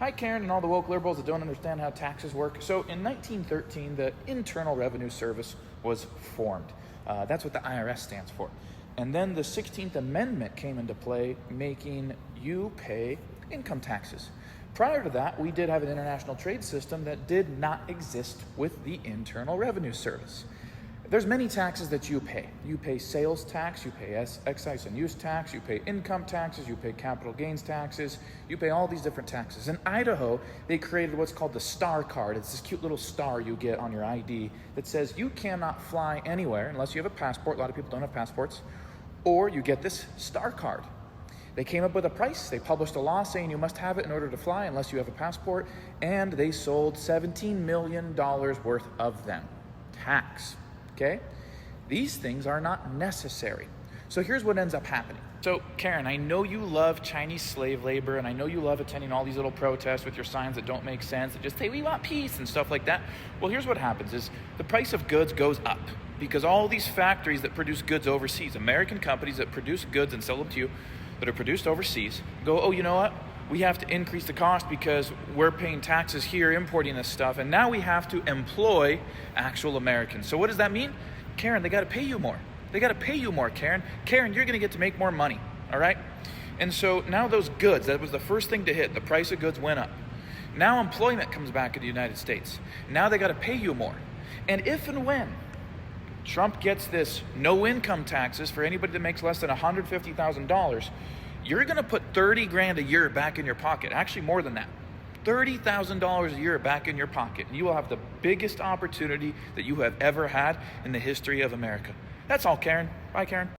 Hi, Karen, and all the woke liberals that don't understand how taxes work. So in 1913, the Internal Revenue Service was formed. That's what the IRS stands for. And then the 16th Amendment came into play, making you pay income taxes. Prior to that, we did have an international trade system that did not exist with the Internal Revenue Service. There's many taxes that you pay. You pay sales tax, you pay excise and use tax, you pay income taxes, you pay capital gains taxes, you pay all these different taxes. In Idaho, they created what's called the STAR card. It's this cute little star you get on your ID that says you cannot fly anywhere unless you have a passport. A lot of people don't have passports. Or you get this STAR card. They came up with a price. They published a law saying you must have it in order to fly unless you have a passport. And they sold $17 million worth of them. Tax. Okay? These things are not necessary. So here's what ends up happening. So Karen, I know you love Chinese slave labor, and I know you love attending all these little protests with your signs that don't make sense, that just say we want peace and stuff like that. Well, here's what happens is the price of goods goes up because all these factories that produce goods overseas, American companies that produce goods and sell them to you that are produced overseas, go, oh, you know what? We have to increase the cost because we're paying taxes here, importing this stuff, and now we have to employ actual Americans. So what does that mean? Karen, they got to pay you more. They got to pay you more, Karen. Karen, you're going to get to make more money, all right? And so now those goods, that was the first thing to hit. The price of goods went up. Now employment comes back in the United States. Now they got to pay you more. And if and when Trump gets this no income taxes for anybody that makes less than $150,000, you're going to put 30 grand a year back in your pocket. Actually, more than that. $30,000 a year back in your pocket. And you will have the biggest opportunity that you have ever had in the history of America. That's all, Karen. Bye, Karen.